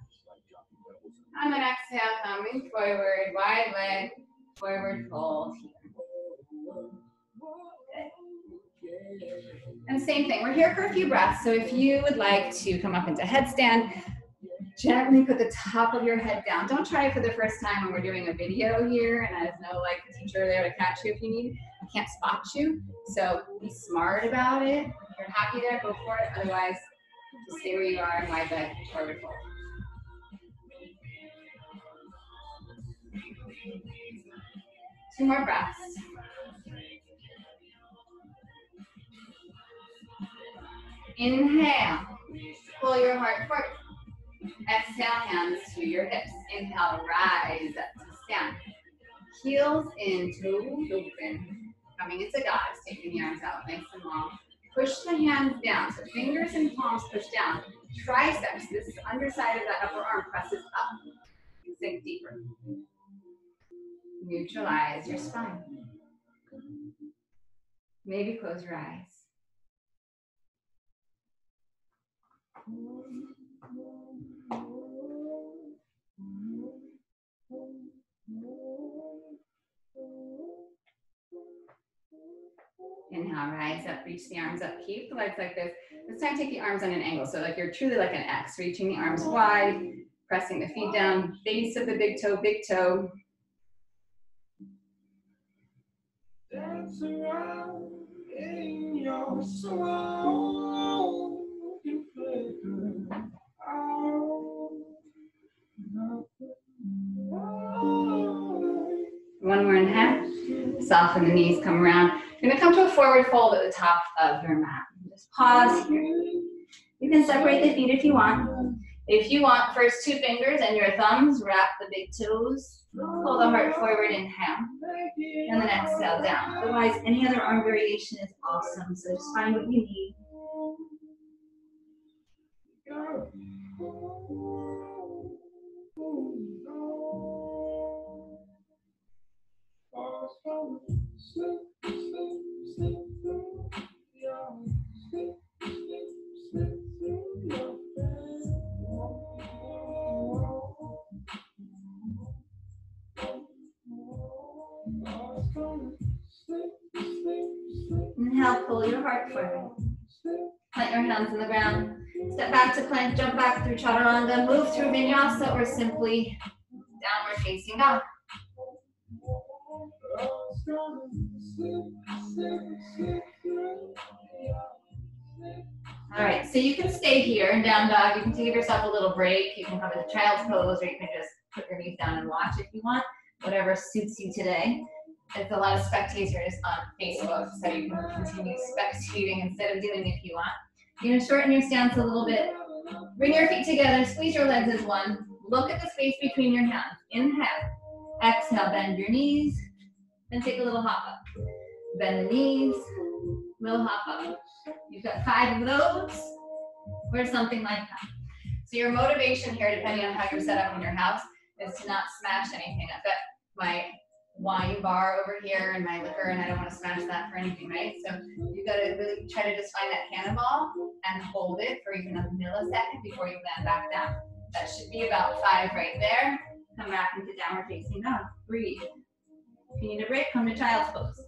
And then exhale, coming forward. Wide leg. Forward fold. And same thing. We're here for a few breaths. So if you would like to come up into headstand, gently put the top of your head down. Don't try it for the first time when we're doing a video here and there's no teacher there to catch you if you need. I can't spot you. So be smart about it. If you're happy there, go for it. Otherwise, just stay where you are and wide leg forward fold. Two more breaths. Inhale. Pull your heart forward. Exhale, hands to your hips. Inhale, rise up to stand. Heels in, toes open. Coming into goddess, taking the arms out nice and long. Push the hands down, so fingers and palms push down. Triceps, this underside of that upper arm presses up. Sink deeper. Neutralize your spine. Maybe close your eyes. Inhale, rise up, reach the arms up, keep the legs like this. This time take the arms on an angle, so like you're truly like an X, reaching the arms wide, pressing the feet down, base of the big toe, big toe. Dance around in your soul, you flicker out. One more inhale. Soften the knees, come around. You're gonna come to a forward fold at the top of your mat. Just pause here. You can separate the feet if you want. If you want, first 2 fingers and your thumbs, wrap the big toes. Pull the heart forward, inhale. And then exhale down. Otherwise, any other arm variation is awesome. So just find what you need. Inhale, pull your heart forward. Plant your hands on the ground. Step back to plank, jump back through chaturanga, move through vinyasa, or simply downward facing dog. All right, so you can stay here in down dog. You can give yourself a little break. You can come into child's pose, or you can just put your knees down and watch if you want, whatever suits you today. There's a lot of spectators on Facebook, so you can continue spectating instead of doing if you want. You're gonna shorten your stance a little bit. Bring your feet together, squeeze your legs as one. Look at the space between your hands. Inhale, exhale, bend your knees, then take a little hop up. Bend the knees, little hop up. You've got 5 of those, or something like that. So your motivation here, depending on how you're set up in your house, is to not smash anything. I've got my wine bar over here and my liquor, and I don't want to smash that for anything, right? So you've got to really try to just find that cannonball and hold it for even a millisecond before you land back down. That should be about 5 right there. Come back into downward facing dog. Breathe. If you need a break, come to child's pose.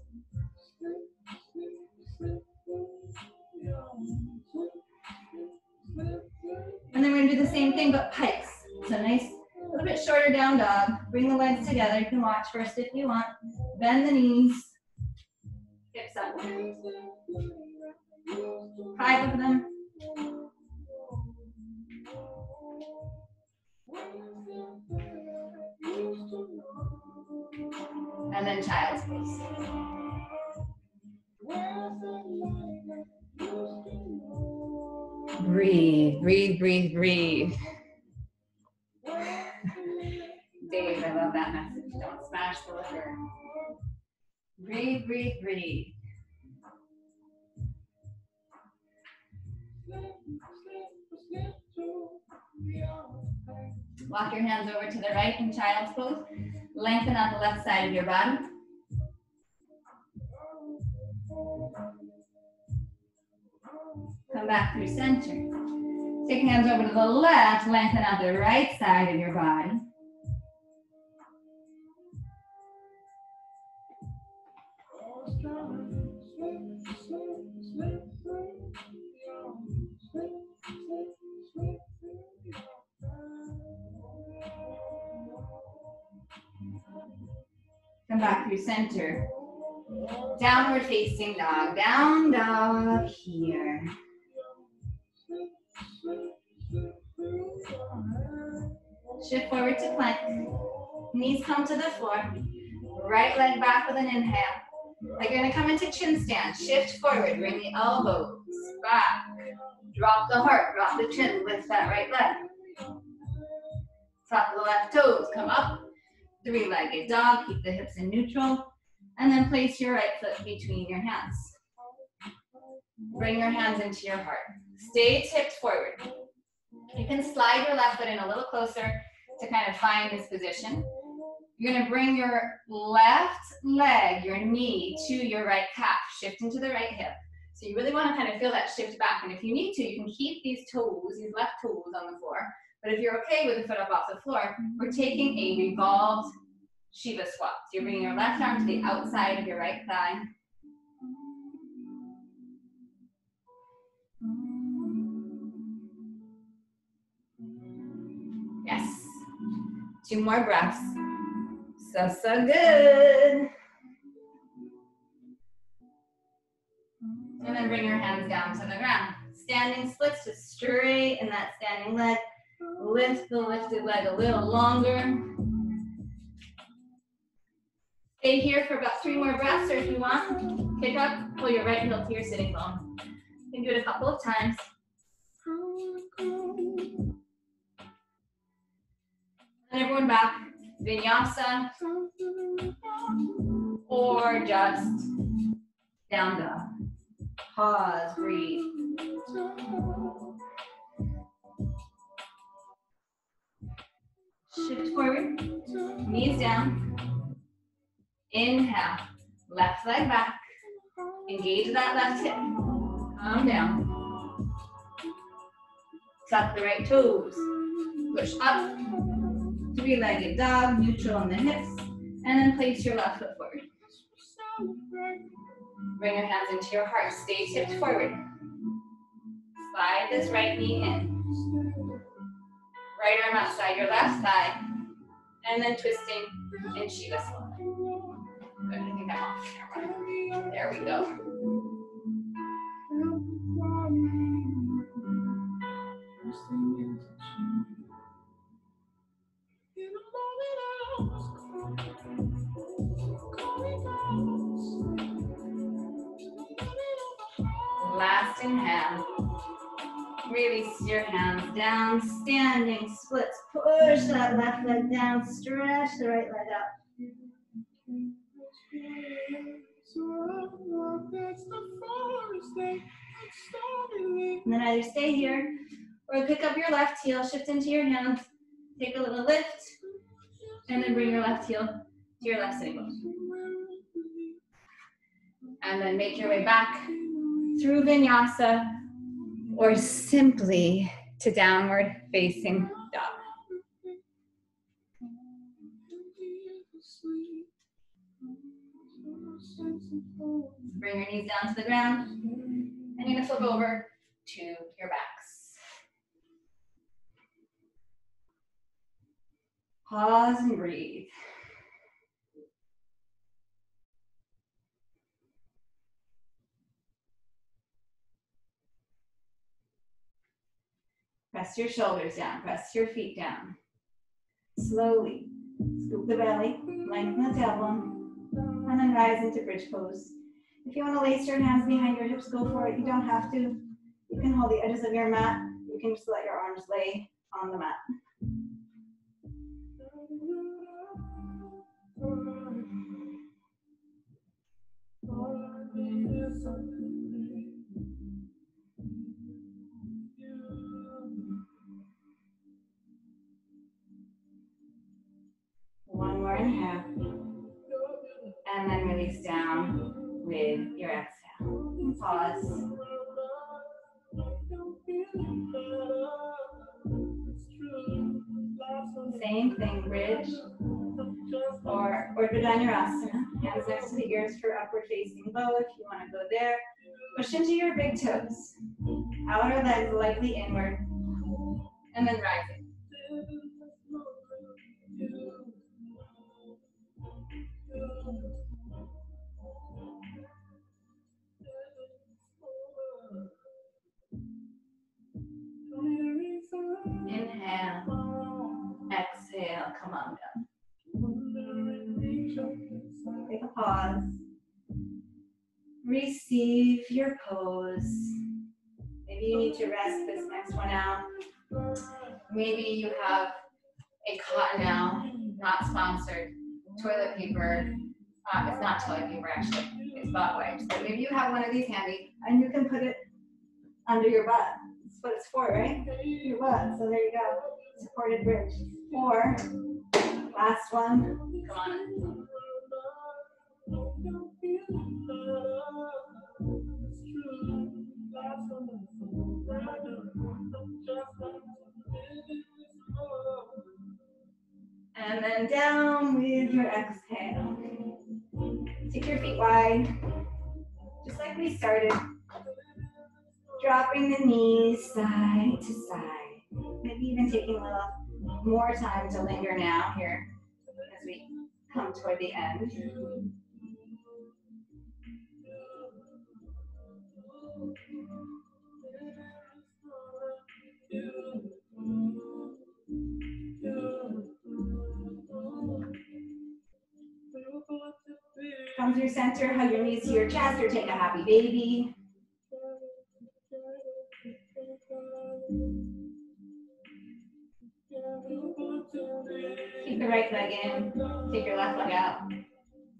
And then we're going to do the same thing, but pikes. So nice, a little bit shorter down dog. Bring the legs together. You can watch first if you want. Bend the knees. Hips up. 5 of them. And then child's pose. Breathe, breathe, breathe, breathe. Dave, I love that message. Don't smash the liquor. Breathe, breathe, breathe. Walk your hands over to the right in child's pose. Lengthen out the left side of your body. Come back through center. Take hands over to the left, lengthen out the right side of your body. Come back through center. Downward facing dog. Down dog here. Shift forward to plank. Knees come to the floor. Right leg back with an inhale. Like you're gonna come into chin stand. Shift forward. Bring the elbows back. Drop the heart. Drop the chin. Lift that right leg. Top of the left toes. Come up. 3-legged dog. Keep the hips in neutral. And then place your right foot between your hands. Bring your hands into your heart. Stay tipped forward. You can slide your left foot in a little closer to kind of find this position. You're going to bring your left leg, your knee, to your right calf. Shift into the right hip. So you really want to kind of feel that shift back. And if you need to, you can keep these toes, these left toes on the floor. But if you're okay with the foot up off the floor, we're taking a revolved Shiva squat. So you're bringing your left arm to the outside of your right thigh. Yes. 2 more breaths. So good. And then bring your hands down to the ground. Standing splits, just straighten that standing leg. Lift the lifted leg a little longer. Stay here for about 3 more breaths, or if you want, pick up, pull your right heel to your sitting bone. You can do it a couple of times. And everyone back, vinyasa, or just down dog. Pause, breathe. Shift forward, knees down. Inhale, left leg back. Engage that left hip. Calm down. Tuck the right toes. Push up. 3-legged dog, neutral on the hips. And then place your left foot forward. Bring your hands into your heart. Stay tipped forward. Slide this right knee in. Right arm outside your left thigh. And then twisting in Shavasana. Good, I think I'm off camera. There we go. Last inhale. Release your hands down, standing splits. Push that left leg down, stretch the right leg up. And then either stay here or pick up your left heel, shift into your hands, take a little lift, and then bring your left heel to your left sitting bone. And then make your way back through vinyasa or simply to downward facing dog. Bring your knees down to the ground, and you're gonna flip over to your backs. Pause and breathe. Press your shoulders down, press your feet down. Slowly scoop the belly, lengthen the tailbone, and then rise into bridge pose. If you want to lace your hands behind your hips, go for it. You don't have to. You can hold the edges of your mat. You can just let your arms lay on the mat. One more inhale. And then release down with your exhale. And pause. Same thing, bridge or Urdhva Dhanurasana. Hands next to the ears for upward facing bow if you want to go there. Push into your big toes. Outer legs lightly inward. And then rising. Inhale, exhale, come on down. Take a pause. Receive your pose. Maybe you need to rest this next one out. Maybe you have a Cottonelle, not sponsored, toilet paper. It's not toilet paper actually, it's butt wipes. But maybe you have one of these handy and you can put it under your butt. That's what it's for, right? Your butt. So there you go. Supported bridge. Or last one. Come on. And then down with your exhale. Take your feet wide, just like we started. Dropping the knees side to side. Maybe even taking a little more time to linger now here as we come toward the end. through center, hug your knees to your chest or take a happy baby. Keep the right leg in, take your left leg out.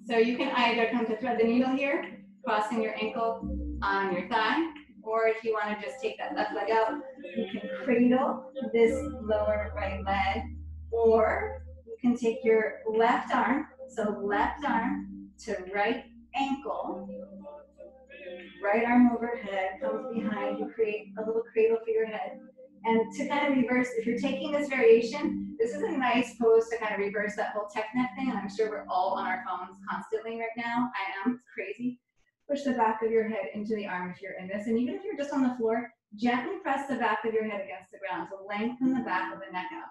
So you can either come to thread the needle here, crossing your ankle on your thigh, or if you want to just take that left leg out, you can cradle this lower right leg, or you can take your left arm, so left arm to right ankle, right arm overhead, comes behind, you create a little cradle for your head. And to kind of reverse, if you're taking this variation, this is a nice pose to kind of reverse that whole tech neck thing, and I'm sure we're all on our phones constantly right now. I am, it's crazy. Push the back of your head into the arm if you're in this, and even if you're just on the floor, gently press the back of your head against the ground to lengthen the back of the neck out,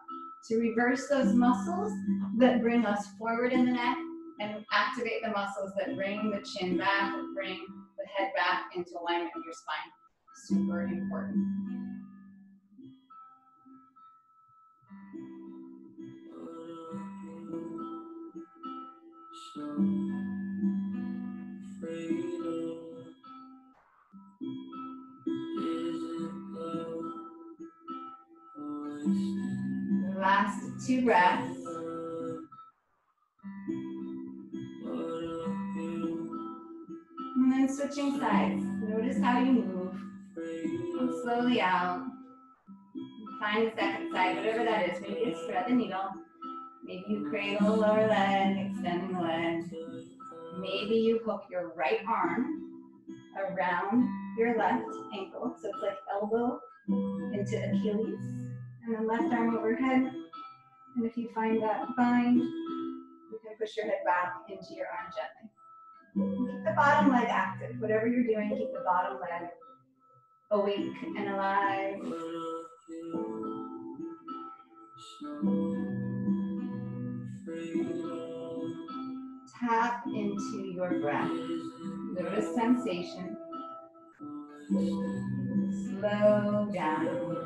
to reverse those muscles that bring us forward in the neck and activate the muscles that bring the chin back, that bring the head back into alignment with your spine. Super important. Last 2 breaths. And then switching sides. Notice how you move. Come slowly out. Find the second side, whatever that is. Maybe it's thread the needle. Maybe you cradle the lower leg, extending the leg. Maybe you hook your right arm around your left ankle. So it's like elbow into Achilles. And then left arm overhead. And if you find that bind, you can push your head back into your arm gently. Keep the bottom leg active. Whatever you're doing, keep the bottom leg awake and alive. Tap into your breath. Notice sensation. Slow down.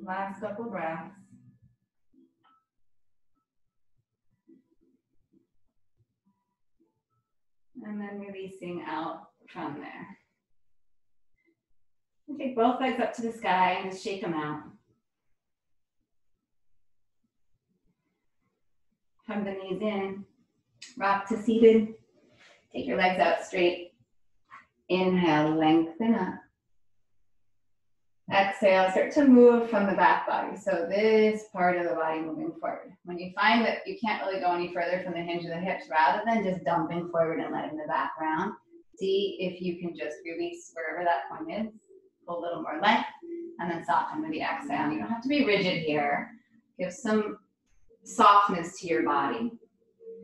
Last couple breaths. And then releasing out from there. And take both legs up to the sky and just shake them out. Hug the knees in. Rock to seated. Take your legs out straight. Inhale, lengthen up. Exhale, start to move from the back body. So this part of the body moving forward. When you find that you can't really go any further from the hinge of the hips, rather than just dumping forward and letting the back round, see if you can just release wherever that point is. Pull a little more length and then soften with the exhale. You don't have to be rigid here. Give some softness to your body.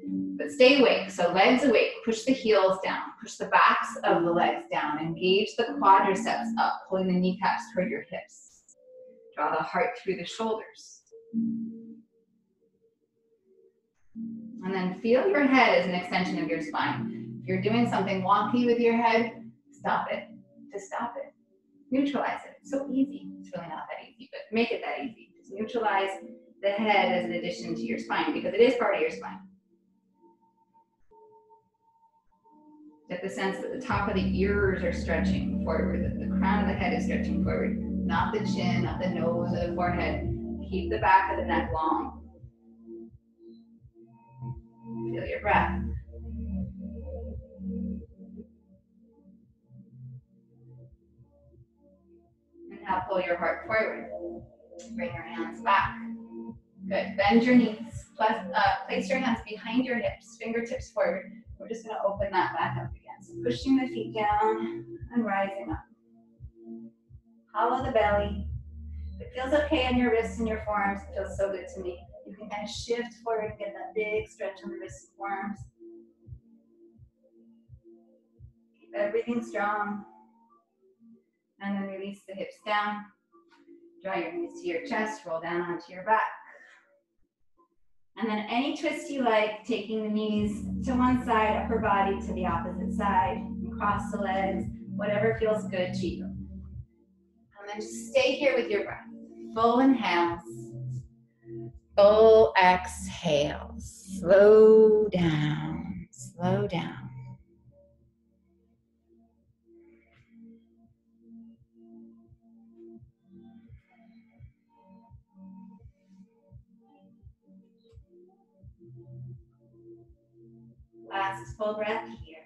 But stay awake, so legs awake, push the heels down, push the backs of the legs down, engage the quadriceps up, pulling the kneecaps toward your hips. Draw the heart through the shoulders. And then feel your head as an extension of your spine. If you're doing something wonky with your head, stop it. Just stop it. Neutralize it. It's so easy. It's really not that easy, but make it that easy. Just neutralize the head as an addition to your spine because it is part of your spine. Get the sense that the top of the ears are stretching forward, that the crown of the head is stretching forward, not the chin, not the nose or the forehead. Keep the back of the neck long. Feel your breath. And now pull your heart forward. Bring your hands back. Good. Bend your knees. Place your hands behind your hips, fingertips forward. We're just going to open that back up again. So pushing the feet down and rising up. Hollow the belly. If it feels okay on your wrists and your forearms, it feels so good to me. You can kind of shift forward and get that big stretch on the wrists and forearms. Keep everything strong. And then release the hips down. Draw your knees to your chest, roll down onto your back. And then any twist you like, taking the knees to one side, upper body to the opposite side, and cross the legs, whatever feels good to you. And then just stay here with your breath. Full inhales, full exhales. Slow down, slow down. Last full breath here.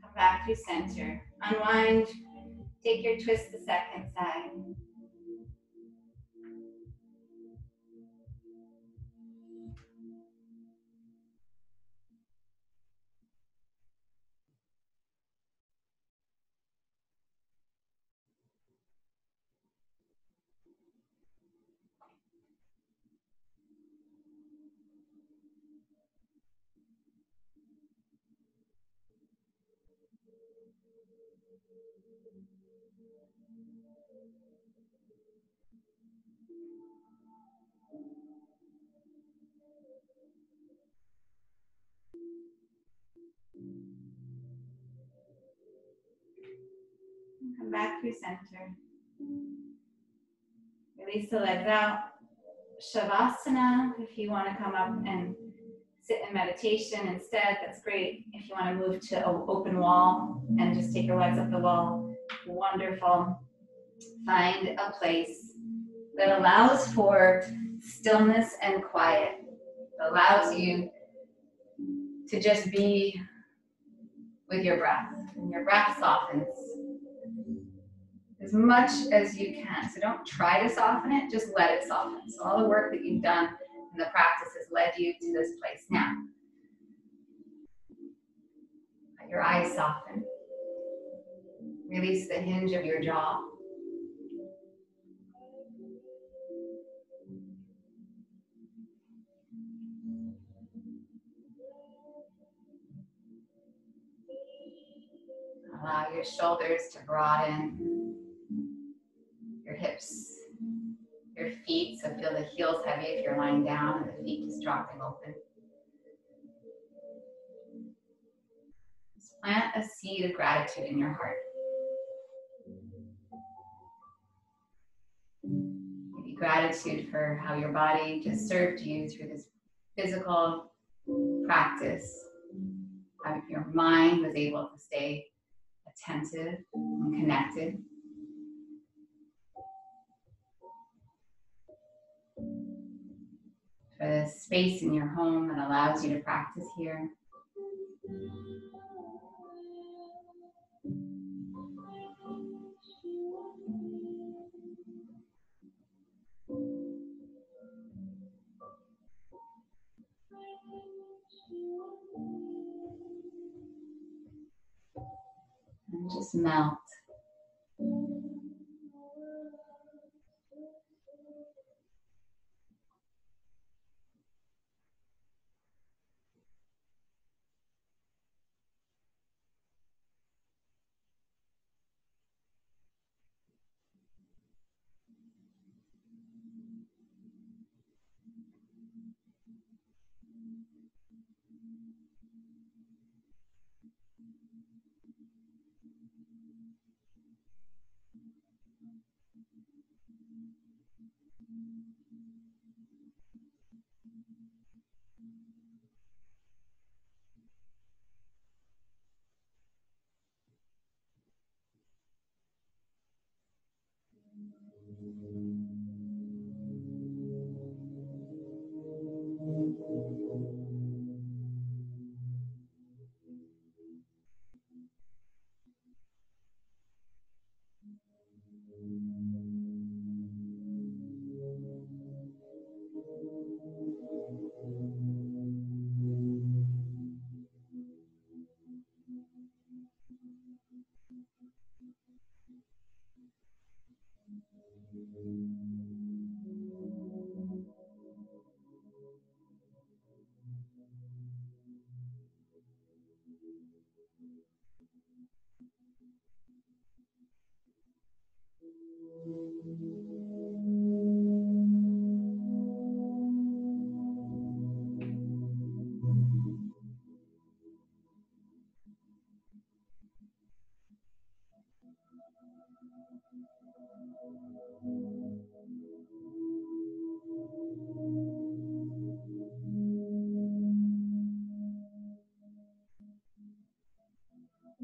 Come back to center. Unwind. Take your twist the second side. Come back through center. Release the legs out. Shavasana, if you want to come up and sit in meditation instead, that's great. If you want to move to an open wall and just take your legs up the wall, wonderful. Find a place that allows for stillness and quiet. It allows you to just be with your breath. And your breath softens as much as you can. So don't try to soften it, just let it soften. So all the work that you've done in the practice has led you to this place. Now, let your eyes soften. Release the hinge of your jaw. Allow your shoulders to broaden. Your hips, your feet, so feel the heels heavy if you're lying down and the feet just dropping open. Just plant a seed of gratitude in your heart. Maybe gratitude for how your body just served you through this physical practice. How your mind was able to stay attentive and connected. For the space in your home that allows you to practice here. And just melt.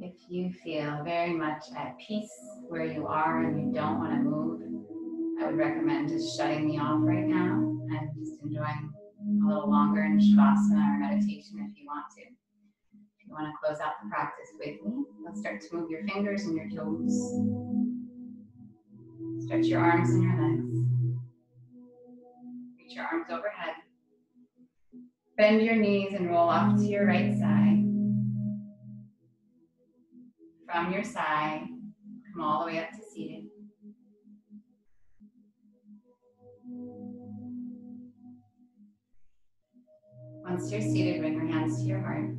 If you feel very much at peace where you are and you don't want to move, I would recommend just shutting me off right now and just enjoying a little longer in Shavasana or meditation if you want to. If you want to close out the practice with me, let's start to move your fingers and your toes. Stretch your arms and your legs. Reach your arms overhead. Bend your knees and roll off to your right side. From your side, come all the way up to seated. Once you're seated, bring your hands to your heart.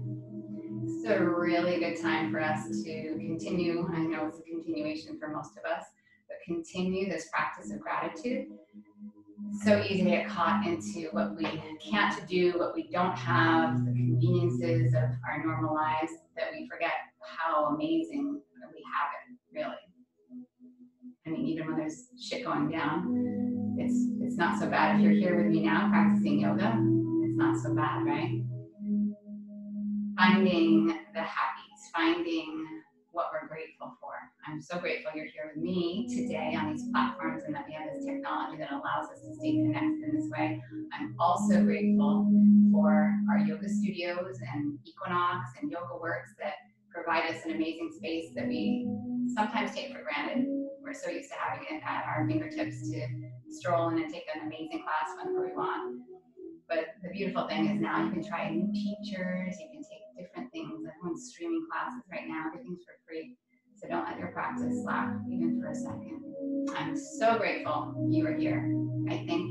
This is a really good time for us to continue. I know it's a continuation for most of us, but continue this practice of gratitude. It's so easy to get caught into what we can't do, what we don't have, the conveniences of our normal lives, that we forget how amazing we have it, really. I mean, even when there's shit going down, it's not so bad. If you're here with me now practicing yoga, it's not so bad, right? Finding the happies, finding what we're grateful for. I'm so grateful you're here with me today on these platforms and that we have this technology that allows us to stay connected in this way. I'm also grateful for our yoga studios and Equinox and Yoga Works that provide us an amazing space that we sometimes take for granted. We're so used to having it at our fingertips to stroll in and take an amazing class whenever we want. But the beautiful thing is now you can try new teachers, you can take different things. Everyone's streaming classes right now, everything's for free. So don't let your practice slack even for a second. I'm so grateful you are here. I thank